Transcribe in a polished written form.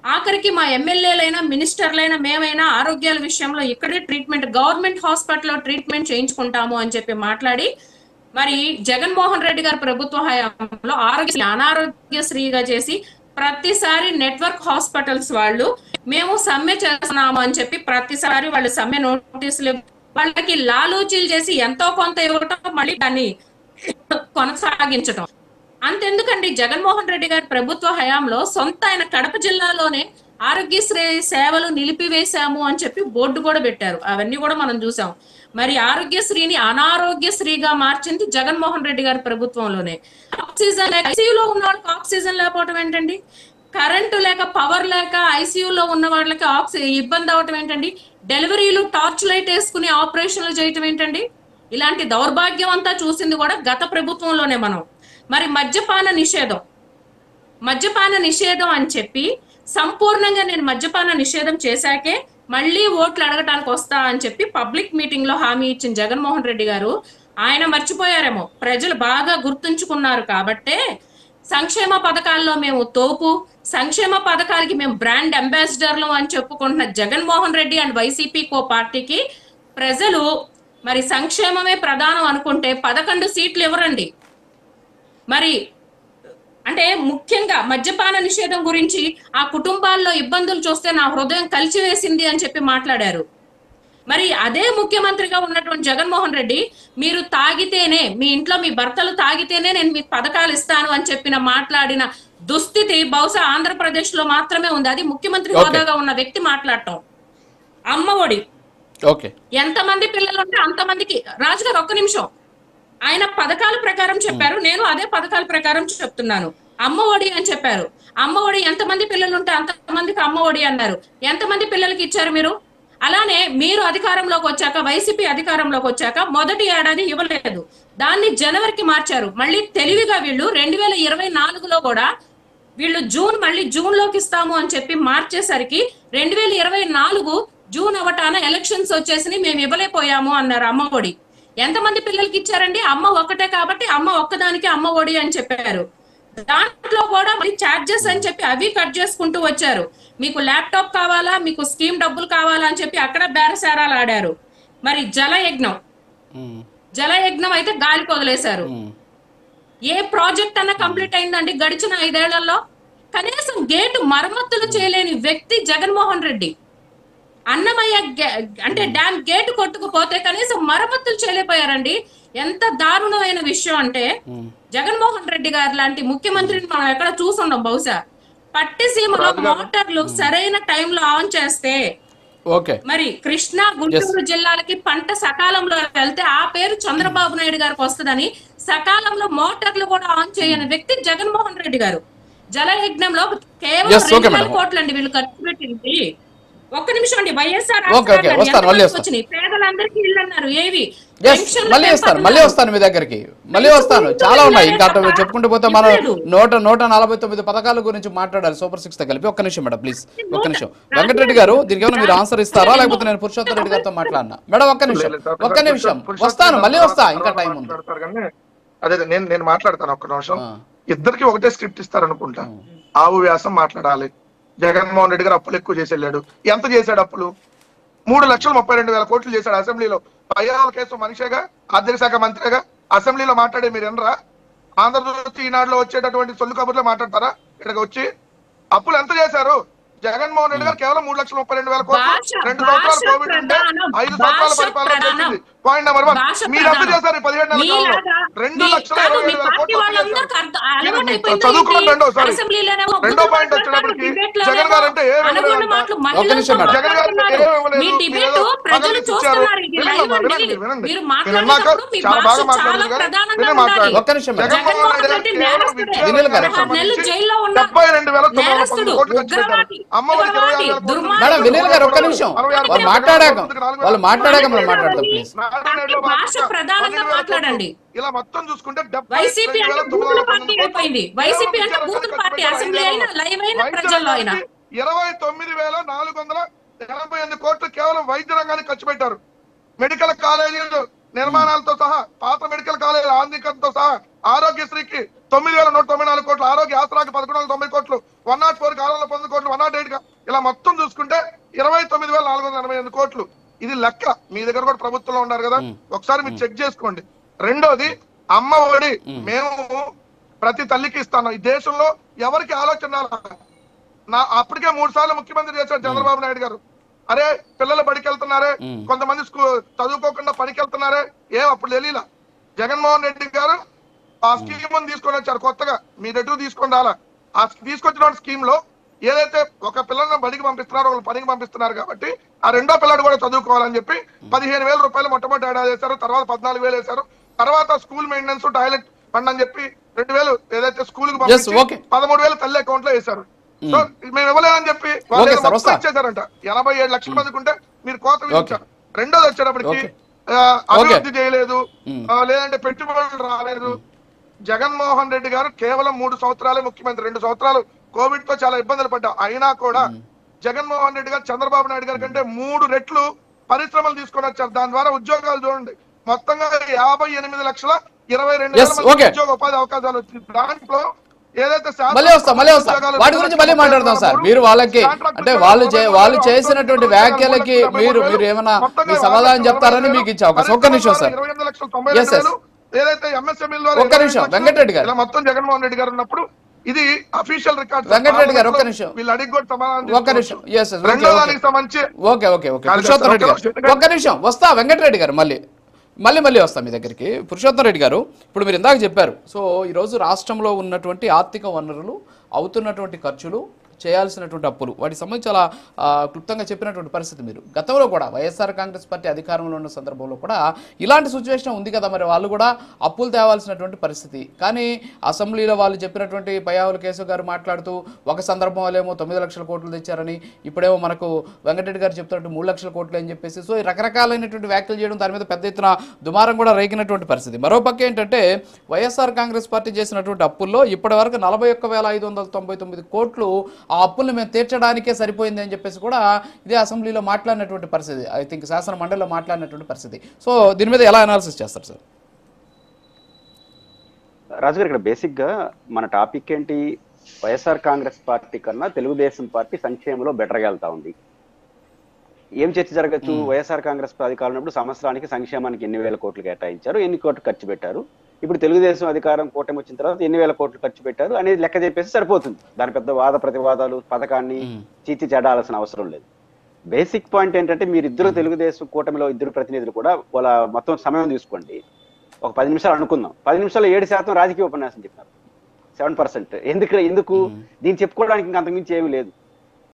ఆఖరికి మా ఎమ్మెల్యేలైనా మినిస్టర్లైనా మేమైనా ఆరోగ్యాల విషయంలో ఇక్కడే ట్రీట్మెంట్ గవర్నమెంట్ హాస్పిటల్లో ట్రీట్మెంట్ చేయించుకుంటాము అని చెప్పి మాట్లాడి మరి జగన్మోహన్ రెడ్డి గారి ప్రభుత్వ హయాంలో అనారోగ్యశ్రీగా చేసి ప్రతిసారి నెట్వర్క్ హాస్పిటల్స్ వాళ్ళు మేము సమ్మె చేస్తున్నాము అని చెప్పి ప్రతిసారి వాళ్ళు సమ్మె నోటీసులు వాళ్ళకి లాలూచీలు చేసి ఎంతో కొంత ఇవ్వటం మళ్ళీ దాన్ని కొనసాగించటం. అంతెందుకండి, జగన్మోహన్ రెడ్డి గారి ప్రభుత్వ హయాంలో సొంత ఆయన కడప జిల్లాలోనే ఆరోగ్యశ్రీ సేవలు నిలిపివేశాము అని చెప్పి బోర్డు కూడా పెట్టారు. అవన్నీ కూడా మనం చూసాం. మరి ఆరోగ్యశ్రీని అనారోగ్యశ్రీగా మార్చింది జగన్మోహన్ రెడ్డి గారి ప్రభుత్వంలోనే. ఆక్సిజన్ లేక ఐసీయూలో ఉన్న వాళ్ళకి ఆక్సిజన్ లేకపోవటం ఏంటండి? కరెంటు లేక పవర్ లేక ఐసీయూలో ఉన్న వాళ్ళకి ఇబ్బంది అవటం ఏంటండి? డెలివరీలు టార్చ్ లైట్ వేసుకుని ఆపరేషన్లు చేయటం ఏంటండి? ఇలాంటి దౌర్భాగ్యం అంతా చూసింది కూడా గత ప్రభుత్వంలోనే మనం. మరి మద్యపాన నిషేధం అని చెప్పి సంపూర్ణంగా నేను మద్యపాన నిషేధం చేశాకే మళ్ళీ ఓట్లు అడగటానికి వస్తా అని చెప్పి పబ్లిక్ మీటింగ్ లో హామీ ఇచ్చిన జగన్మోహన్ రెడ్డి గారు ఆయన మర్చిపోయారేమో, ప్రజలు బాగా గుర్తుంచుకున్నారు కాబట్టే సంక్షేమ పథకాల్లో మేము తోపు, సంక్షేమ పథకాలకి మేము బ్రాండ్ అంబాసిడర్లు అని చెప్పుకుంటున్న జగన్మోహన్ రెడ్డి అండ్ వైసీపీ కో పార్టీకి ప్రజలు మరి సంక్షేమమే ప్రధానం అనుకుంటే 11 సీట్లు ఇవ్వరండి. మరి అంటే ముఖ్యంగా మద్యపాన నిషేధం గురించి ఆ కుటుంబాల్లో ఇబ్బందులు చూస్తే నా హృదయం కలిచివేసింది అని చెప్పి మాట్లాడారు. మరి అదే ముఖ్యమంత్రిగా ఉన్నటువంటి జగన్మోహన్ రెడ్డి మీరు తాగితేనే, మీ ఇంట్లో మీ భర్తలు తాగితేనే నేను మీకు పథకాలు ఇస్తాను అని మాట్లాడిన దుస్థితి బహుశా ఆంధ్రప్రదేశ్ లో మాత్రమే ఉంది. అది ముఖ్యమంత్రి హోదాగా ఉన్న వ్యక్తి మాట్లాడటం. అమ్మ ఒడి ఎంతమంది పిల్లలు ఉంటే అంతమందికి, రాజుగారు ఒక్క నిమిషం, ఆయన పథకాల ప్రకారం చెప్పారు, నేను అదే పథకాల ప్రకారం చెప్తున్నాను. అమ్మ ఒడి అని చెప్పారు. అమ్మ ఒడి ఎంతమంది పిల్లలు ఉంటే అంతమందికి అమ్మ ఒడి అన్నారు. ఎంతమంది పిల్లలకి ఇచ్చారు మీరు? అలానే మీరు అధికారంలోకి వచ్చాక, వైసీపీ అధికారంలోకి వచ్చాక మొదటి ఏడాది ఇవ్వలేదు, దాన్ని జనవరికి మార్చారు. మళ్ళీ తెలివిగా వీళ్ళు 2024లో కూడా వీళ్ళు మళ్ళీ జూన్ లోకి ఇస్తాము అని చెప్పి మార్చేసరికి 2024 జూన్ అవటాన ఎలక్షన్స్ వచ్చేసి మేము ఇవ్వలేకపోయాము అన్నారు అమ్మ ఒడి. ఎంతమంది పిల్లలకి ఇచ్చారండి? అమ్మ ఒక్కటే కాబట్టి అమ్మ ఒక్కదానికి అమ్మ ఒడి అని చెప్పారు. దాంట్లో కూడా మరి ఛార్జెస్ అని చెప్పి అవి కట్ చేసుకుంటూ వచ్చారు. మీకు ల్యాప్టాప్ కావాలా, మీకు స్కీమ్ డబ్బులు కావాలా అని చెప్పి అక్కడ బేరసారాలు ఆడారు. మరి జలయజ్ఞం అయితే గాలికి వదిలేశారు. ఏ ప్రాజెక్ట్ అన్నా కంప్లీట్ అయిందండి గడిచిన 5 ఏళ్లలో? కనీసం గేటు మరమ్మతులు చేయలేని వ్యక్తి జగన్మోహన్ రెడ్డి. అన్నమయ్య అంటే డ్యామ్ గేటు కొట్టుకుపోతే కనీసం మరమ్మతులు చేయలేకపోయారండి. ఎంత దారుణమైన విషయం అంటే, జగన్మోహన్ రెడ్డి గారు లాంటి ముఖ్యమంత్రిని మనం ఎక్కడ చూసుండం. బహుశా పట్టిసీమలో మోటార్లు సరైన టైంలో ఆన్ చేస్తే మరి కృష్ణా గుంటూరు జిల్లాలకి పంట సకాలంలో వెళ్తే ఆ పేరు చంద్రబాబు నాయుడు గారికి వస్తుందని సకాలంలో మోటార్లు కూడా ఆన్ చేయని వ్యక్తి జగన్మోహన్ రెడ్డి గారు. జలయజ్ఞంలో కేవలం 2,000 కోట్లండి వీళ్ళు ఖర్చు పెట్టింది. ఒక్క నిమిషం అండి, వైఎస్ఆర్ పేదలందరికీ ఇల్లు అన్నారు. ఏవి మళ్ళీ వస్తాను మీ దగ్గరికి, మళ్ళీ వస్తాను. చాలా ఉన్నాయి ఇంకా చెప్పుకుంటూ పోతే మనం 149 పథకాల గురించి మాట్లాడాలి సూపర్ 6 తో కలిపి. ఒక్క నిమిషం మేడం ప్లీజ్, ఒక్క నిమిషం. వెంకటరెడ్డి గారు దీనికి ఏమైనా మీరు ఆన్సర్ ఇస్తారా, లేకపోతే నేను పురుషోత్తమ రెడ్డి గారితో మాట్లాడినా? మేడం ఒక్క నిమిషం వస్తాను, మళ్ళీ వస్తా, ఇంకా టైం ఉంది. అదే నేను మాట్లాడతాను, ఒక్క నిమిషం. ఇద్దరికి ఒకటే స్క్రిప్ట్ ఇస్తారనుకుంటా. ఆవు వ్యాసం మాట్లాడాలి. జగన్మోహన్ రెడ్డి గారు అప్పులు ఎక్కువ చేసి వెళ్ళాడు. ఎంత చేశాడు అప్పులు? 3,32,000 కోట్లు చేశాడు అసెంబ్లీలో. పయ్యాల కేసు మనిషిగా, ఆర్థిక శాఖ మంత్రిగా అసెంబ్లీలో మాట్లాడే మీరు ఎనరా? ఆంధ్రప్రదేశ్ ఈనాడులో వచ్చేటటువంటి సొల్లు కబుర్లో మాట్లాడతారా? ఇక్కడికి వచ్చి అప్పులు ఎంత చేశారు? జగన్మోహన్ రెడ్డి గారు కేవలం 3,32,000 కోట్లు. 2 సంవత్సరాలు కోవిడ్ ఉంటే 5 సంవత్సరాల పరిపాలన జరిగింది. పాయింట్ నెంబర్ 1, మీరు ఎంత చేశారు 17 నెలల కాలంలో? 2,27,000 కోట్లు చదువుకున్నాం. రెండో పాయింట్ వచ్చేటప్పటికి జగన్ గారు అంటే జగన్ గారు చాలా బాగా మాట్లాడారు. 72,919 కోట్లు ఖర్చు పెట్టారు. అమ్మఒడికి 26,000 మాట్లాడాక మనం మాట్లాడతాం ప్లీజ్. ఇలా మొత్తం చూసుకుంటే 29,488 కోట్లు కేవలం వైద్య రంగానికి ఖర్చు పెట్టారు. మెడికల్ కాలేజీలు నిర్మాణాలతో సహా, పాత మెడికల్ కాలేజీల ఆధునికతతో సహా, ఆరోగ్యశ్రీకి 9,194 కోట్లు, ఆరోగ్య ఆసరాకి 1190 కోట్లు, 104 కాలంలో 11 కోట్లు, 108 ఇలా మొత్తం చూసుకుంటే 29,488 కోట్లు. ఇది లెక్క. మీ దగ్గర కూడా ప్రభుత్వంలో ఉన్నారు కదా, ఒకసారి మీరు చెక్ చేసుకోండి. రెండోది అమ్మ ఒడి మేము ప్రతి తల్లికి ఇస్తాను. ఈ దేశంలో ఎవరికి ఆలోచన అప్పటికే 3 సార్లు ముఖ్యమంత్రి చేశారు చంద్రబాబు నాయుడు గారు. అరే పిల్లలు బడికి వెళ్తున్నారే, కొంతమంది చదువుకోకుండా పనికి వెళ్తున్నారే, అప్పుడు తెలియలా. జగన్మోహన్ రెడ్డి గారు ఆ స్కీమ్ తీసుకొని వచ్చారు కొత్తగా, మీ దగ్గర తీసుకొని రాలా. ఆ తీసుకొచ్చిన స్కీమ్ లో ఏదైతే ఒక పిల్లల్ని బడికి పంపిస్తున్నారో వాళ్ళు పనికి పంపిస్తున్నారు కాబట్టి ఆ రెండో పిల్లడు కూడా చదువుకోవాలని చెప్పి 15,000 రూపాయలు మొట్టమొదటి ఏడాది వేశారు, తర్వాత 14,000 వేశారు, తర్వాత స్కూల్ మెయింటెనెన్స్ టాయిలెట్ ఫండ్ అని చెప్పి 2,000 ఏదైతే స్కూల్ కి పంపించి 13,000 తల్లి అకౌంట్ లో వేశారు. సో మేము ఇవ్వలేదని చెప్పి వాళ్ళు ఇచ్చేసారంట. 87 లక్షల మందికి ఉంటే మీరు కోత విధించారు. రెండోది వచ్చేటప్పటికి అభివృద్ధి చేయలేదు, లేదంటే పెట్టుబడులు రాలేదు. జగన్మోహన్ రెడ్డి గారు కేవలం 3 సంవత్సరాలే ముఖ్యమంత్రి, 2 సంవత్సరాలు కోవిడ్ తో చాలా ఇబ్బందులు పడ్డా. అయినా కూడా జగన్మోహన్ రెడ్డి గారు చంద్రబాబు నాయుడు గారి కంటే 3 రెట్లు పరిశ్రమలు తీసుకొని వచ్చారు. దాని ద్వారా ఉద్యోగాలు చూడండి, మొత్తంగా 58,22,000 ఉద్యోగ ఉపాధి అవకాశాలు వచ్చింది. దాంట్లో ఏదైతే వాటి గురించి మళ్ళీ మాట్లాడదాం సార్. మీరు వాళ్ళకి అంటే వాళ్ళు చేసినటువంటి వ్యాఖ్యలకి మీరు ఏమైనా మీ సమాధానం చెప్తారని మీకు ఇచ్చే అవకాశం. ఒక్క నిమిషం సార్, ఏదైతే ఎంఎస్ఎంఈ ఒక్క నిమిషం వెంకటరెడ్డి గారు, మొత్తం జగన్మోహన్ రెడ్డి గారు ఉన్నప్పుడు ఇది అఫీషియల్ రికార్డ్. వెంకటరెడ్డి గారు ఒక్క నిమిషం, వీళ్ళు అడిగి కూడా సమాధానం. ఒక్క నిమిషం, పురుషోత్తం రెడ్డి గారు ఒక్క నిమిషం వస్తా. వెంకటరెడ్డి గారు మళ్ళీ వస్తాం మీ దగ్గరికి. పురుషోత్తం రెడ్డి గారు, ఇప్పుడు మీరు ఇందాక చెప్పారు, సో ఈరోజు రాష్ట్రంలో ఉన్నటువంటి ఆర్థిక వనరులు, అవుతున్నటువంటి ఖర్చులు, చేయాల్సినటువంటి అప్పులు, వాటికి సంబంధించి చాలా క్లుప్తంగా చెప్పినటువంటి పరిస్థితి. మీరు గతంలో కూడా వైఎస్ఆర్ కాంగ్రెస్ పార్టీ అధికారంలో ఉన్న సందర్భంలో కూడా ఇలాంటి సిచ్యువేషన్ ఉంది కదా, మరి వాళ్ళు కూడా అప్పులు తేవాల్సినటువంటి పరిస్థితి. కానీ అసెంబ్లీలో వాళ్ళు చెప్పినటువంటి పయ్యావుల కేశవ్ గారు మాట్లాడుతూ ఒక సందర్భం వాళ్ళేమో 9 లక్షల కోట్లు తెచ్చారని, ఇప్పుడేమో మనకు వెంకటరెడ్డి గారు చెప్తున్నట్టు 3 లక్షల కోట్లు అని చెప్పేసి, సో రకరకాలైనటువంటి వ్యాఖ్యలు చేయడం, దాని మీద పెద్ద ఎత్తున దుమారం కూడా రేగినటువంటి పరిస్థితి. మరోపక్క ఏంటంటే వైఎస్ఆర్ కాంగ్రెస్ పార్టీ చేసినటువంటి అప్పుల్లో ఇప్పటి వరకు 41,599 కోట్లు ఆ అప్పుల్ని మేము తీర్చడానికే సరిపోయింది అని చెప్పేసి కూడా ఇదే అసెంబ్లీలో మాట్లాడినటువంటి పరిస్థితి, ఐ థింక్ శాసన మండలిలో మాట్లాడినటువంటి పరిస్థితి. సో దీని మీద ఎలా అనాలిసిస్ చేస్తారు సార్? రాజుగారు, ఇక్కడ బేసిక్ గా మన టాపిక్ ఏంటి, వైఎస్ఆర్ కాంగ్రెస్ పార్టీ కన్నా తెలుగుదేశం పార్టీ సంక్షేమంలో బెటర్గా వెళ్తా ఉంది. ఏం చర్చ జరగచ్చు, వైఎస్ఆర్ కాంగ్రెస్ అధికారం ఉన్నప్పుడు సంవత్సరానికి సంక్షేమానికి ఎన్ని వేల కోట్లు కేటాయించారు, ఎన్ని కోట్లు ఖర్చు పెట్టారు, ఇప్పుడు తెలుగుదేశం అధికారం కూటమి వచ్చిన తర్వాత ఎన్ని వేల కోట్లు ఖర్చు పెట్టారు అనేది లెక్క చెప్పేసి సరిపోతుంది. దాని పెద్ద వాద ప్రతివాదాలు, పథకాన్ని చీచి చెడాల్సిన అవసరం లేదు. బేసిక్ పాయింట్ ఏంటంటే, మీరిద్దరు తెలుగుదేశం కూటమిలో ఇద్దరు ప్రతినిధులు కూడా వాళ్ళ మొత్తం సమయం తీసుకోండి, ఒక 10 నిమిషాలు అనుకుందాం. 10 నిమిషాల్లో 7% రాజకీయ ఉపన్యాసం చెప్పినారు, 7%. ఎందుకు దీన్ని చెప్పుకోవడానికి ఇంకా అంతకుమించి ఏమీ లేదు.